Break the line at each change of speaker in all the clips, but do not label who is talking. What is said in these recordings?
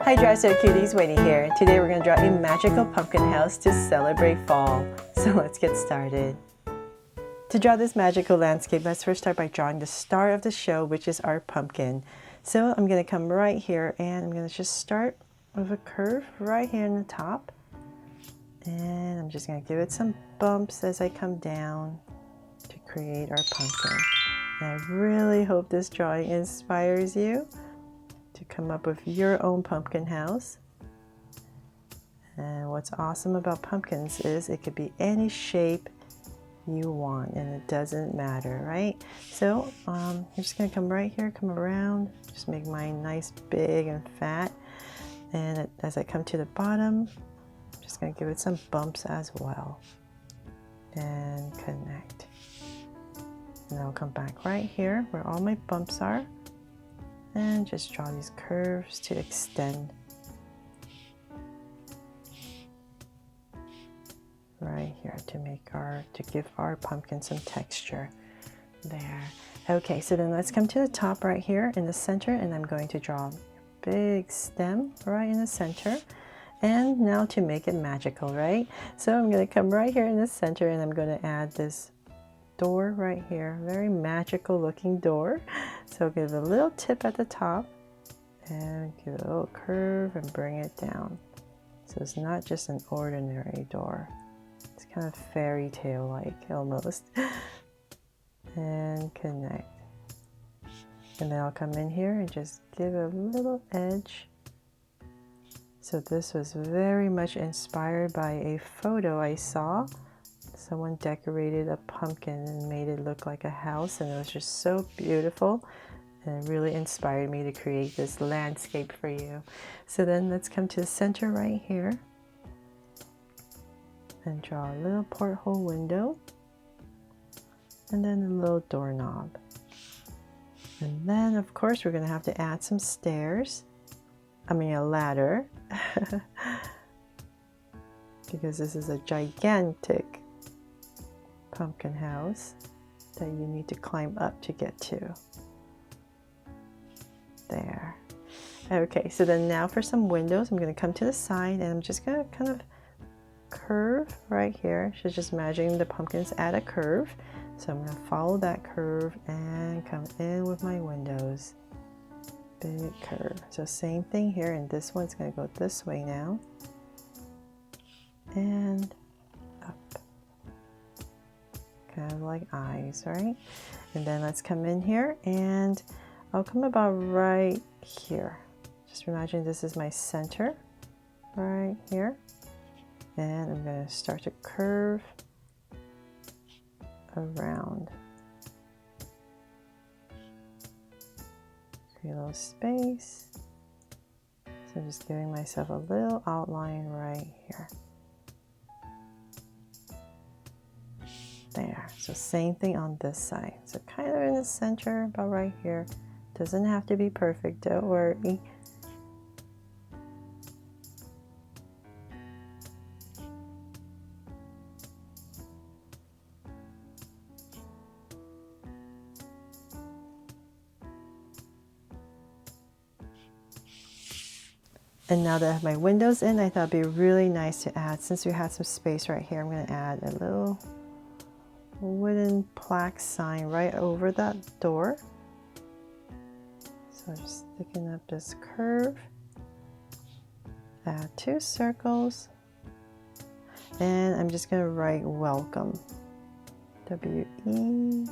Hi Dresser Cuties, Winnie here. Today we're going to draw a magical pumpkin house to celebrate fall. So let's get started. To draw this magical landscape, let's first start by drawing the star of the show, which is our pumpkin. So I'm going to come right here and I'm going to just start with a curve right here in the top. And I'm just going to give it some bumps as I come down to create our pumpkin. And I really hope this drawing inspires you to come up with your own pumpkin house. And what's awesome about pumpkins is it could be any shape you want and it doesn't matter, right? So I'm just gonna come right here, come around, just make mine nice, big and fat. And as I come to the bottom, I'm just gonna give it some bumps as well and connect. And I'll come back right here where all my bumps are and just draw these curves to extend right here to give our pumpkin some texture there. Okay, so then let's come to the top right here in the center, and I'm going to draw a big stem right in the center. And now to make it magical, right? So I'm going to come right here in the center and I'm going to add this door right here, very magical looking door. So give a little tip at the top and give it a little curve and bring it down. So it's not just an ordinary door. It's kind of fairy tale like almost. And connect. And then I'll come in here and just give a little edge. So this was very much inspired by a photo I saw. Someone decorated a pumpkin and made it look like a house, and it was just so beautiful. And it really inspired me to create this landscape for you. So then let's come to the center right here and draw a little porthole window and then a little doorknob. And then of course we're going to have to add some stairs. I mean a ladder because this is a gigantic pumpkin house that you need to climb up to get to. There. Okay, so then now for some windows, I'm going to come to the side and I'm just going to kind of curve right here. So just imagining the pumpkins at a curve. So I'm going to follow that curve and come in with my windows. Big curve. So same thing here, and this one's going to go this way now. And up. Kind of like eyes, right? And then let's come in here and I'll come about right here. Just imagine this is my center right here. And I'm going to start to curve around. Create a little space. So I'm just giving myself a little outline right here. There. So same thing on this side. So kind of in the center, about right here. Doesn't have to be perfect, don't worry. And now that I have my windows in, I thought it'd be really nice to add, since we had some space right here, I'm going to add a little wooden plaque sign right over that door. So just sticking up this curve, add 2 circles, and I'm just going to write welcome. W-E-L-C-O-M-E.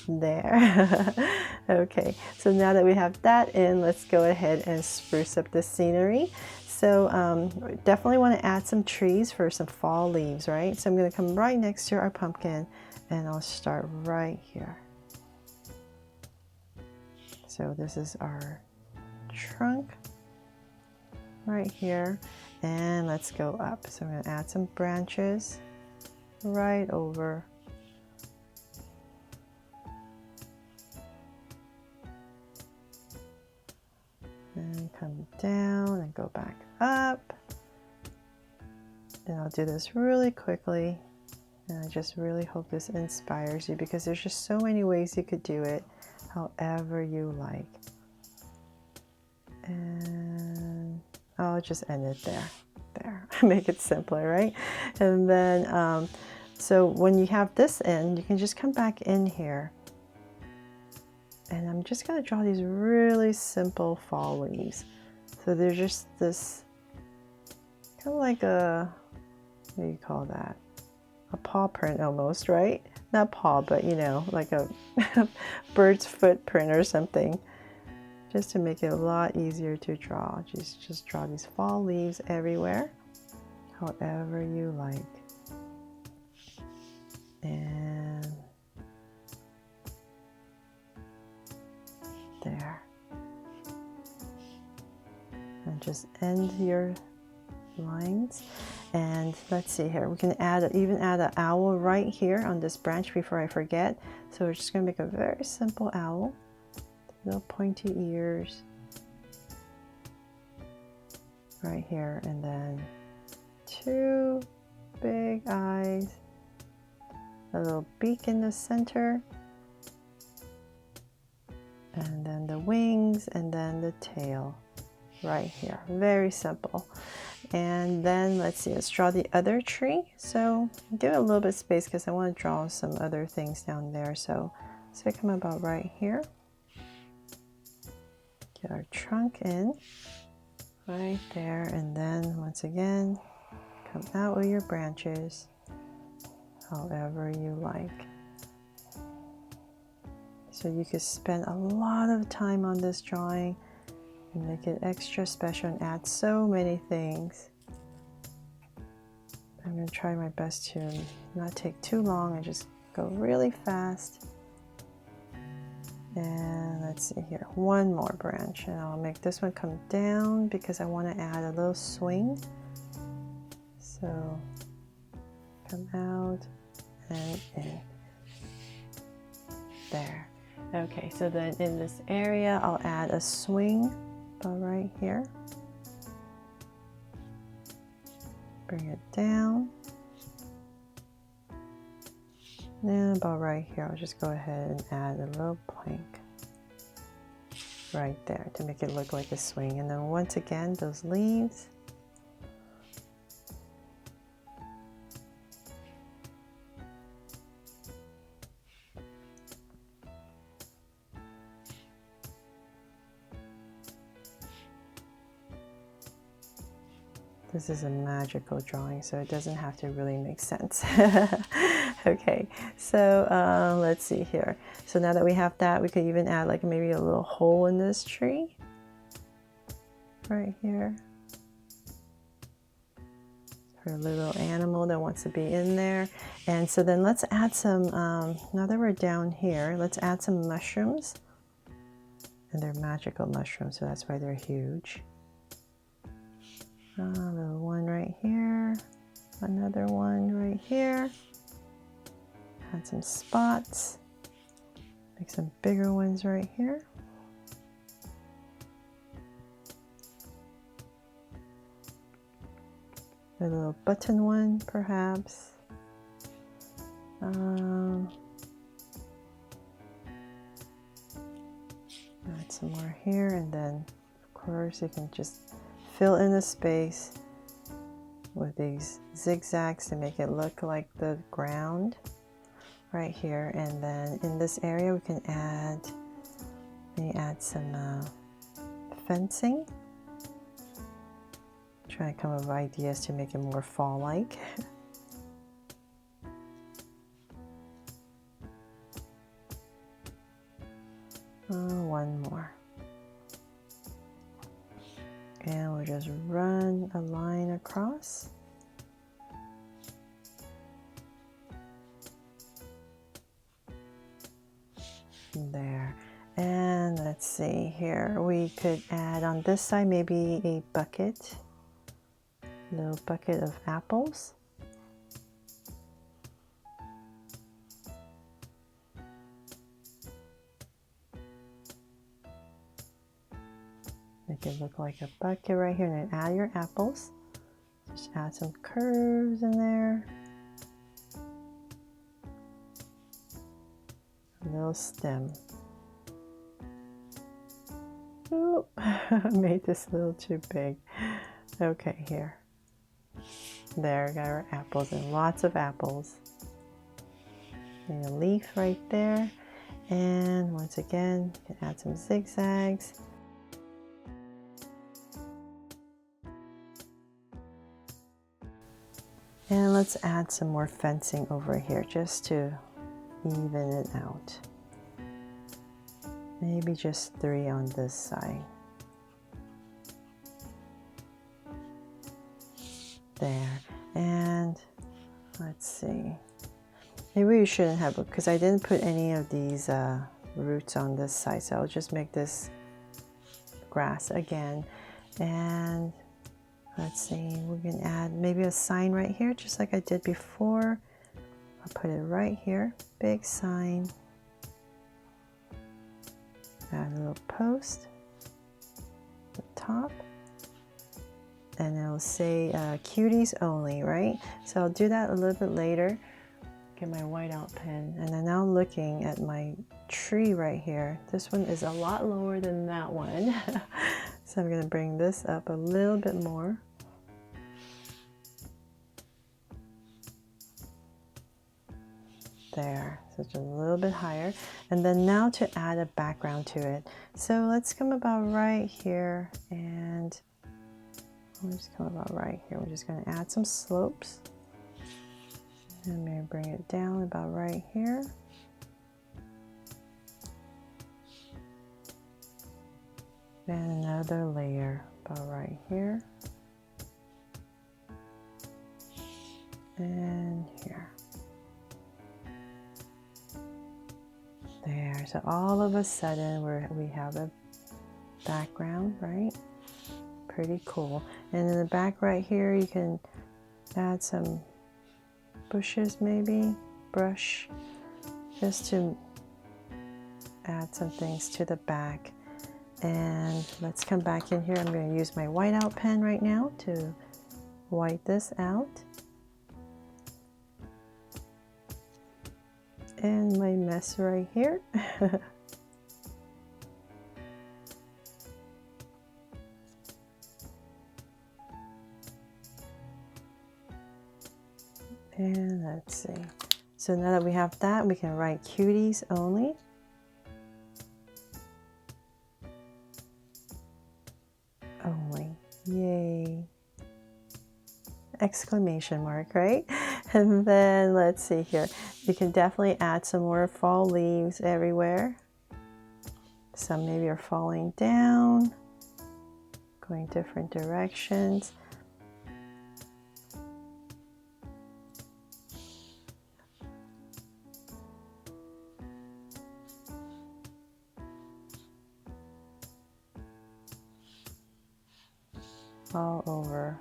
There. Okay, so now that we have that in, let's go ahead and spruce up the scenery. So definitely want to add some trees for some fall leaves, right? So I'm going to come right next to our pumpkin and I'll start right here. So this is our trunk right here, and let's go up. So I'm going to add some branches right over. And come down and go back up. And I'll do this really quickly. And I just really hope this inspires you, because there's just so many ways you could do it however you like. And I'll just end it there. Make it simpler, right? And then so when you have this in, you can just come back in here, and I'm just going to draw these really simple fall leaves. So they're just this kind of like a, what do you call that, a paw print almost, right? Not paw, but you know, like a bird's footprint or something, just to make it a lot easier to draw. Just draw these fall leaves everywhere however you like. And there. And just end your lines. And let's see here, we can even add an owl right here on this branch before I forget. So we're just going to make a very simple owl, little pointy ears right here, and then 2 big eyes, a little beak in the center, and then the wings, and then the tail right here. Very simple. And then let's see, let's draw the other tree. So give it a little bit of space because I want to draw some other things down there. So come about right here. Get our trunk in right there, and then once again come out with your branches however you like. So you could spend a lot of time on this drawing and make it extra special and add so many things. I'm going to try my best to not take too long and just go really fast. And let's see here, one more branch, and I'll make this one come down because I want to add a little swing. So come out and in. There. Okay, so then in this area I'll add a swing about right here. Bring it down. And about right here, I'll just go ahead and add a little plank right there to make it look like a swing. And then once again, those leaves. This is a magical drawing, so it doesn't have to really make sense. Okay, so let's see here. So now that we have that, we could even add like maybe a little hole in this tree right here for a little animal that wants to be in there. And so then let's add some, now that we're down here, let's add some mushrooms. And they're magical mushrooms, so that's why they're huge. A little one right here, another one right here. Add some spots, make some bigger ones right here. A little button one, perhaps. Add some more here, and then of course you can just fill in the space with these zigzags to make it look like the ground right here. And then in this area we can add some fencing. Try to come up with ideas to make it more fall-like. One more. And we'll just run a line across. There. And let's see here, we could add on this side maybe a bucket, a little bucket of apples. Make it look like a bucket right here, and then add your apples. Just add some curves in there. little stem. Oh, I made this a little too big. Okay, here. There, got our apples, and lots of apples. And a leaf right there. And once again, you can add some zigzags. And let's add some more fencing over here just to even it out. Maybe just 3 on this side. There. And let's see. Maybe you shouldn't have, because I didn't put any of these roots on this side. So I'll just make this grass again. And let's see, we're going to add maybe a sign right here, just like I did before. I'll put it right here, big sign. Add a little post at the top. And it'll say cuties only, right? So I'll do that a little bit later. Get my whiteout pen. And I'm now looking at my tree right here. This one is a lot lower than that one. So I'm going to bring this up a little bit more. There, so just a little bit higher. And then now to add a background to it. So let's come about right here, and we'll just come about right here. We're just going to add some slopes. And I'm going to bring it down about right here. And another layer about right here. And here. There, so all of a sudden we have a background, right? Pretty cool. And in the back right here, you can add some bushes, maybe, brush, just to add some things to the back. And let's come back in here. I'm going to use my whiteout pen right now to white this out. And my mess right here. And let's see. So now that we have that, we can write cuties only. Only. Yay. Exclamation mark, right? And then let's see here. You can definitely add some more fall leaves everywhere. Some maybe are falling down, going different directions. All over.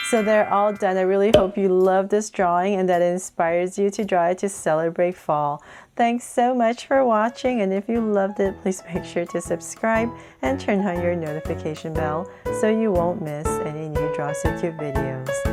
So they're all done. I really hope you love this drawing and that it inspires you to draw it to celebrate fall. Thanks so much for watching, and if you loved it, please make sure to subscribe and turn on your notification bell so you won't miss any new Draw Secure videos.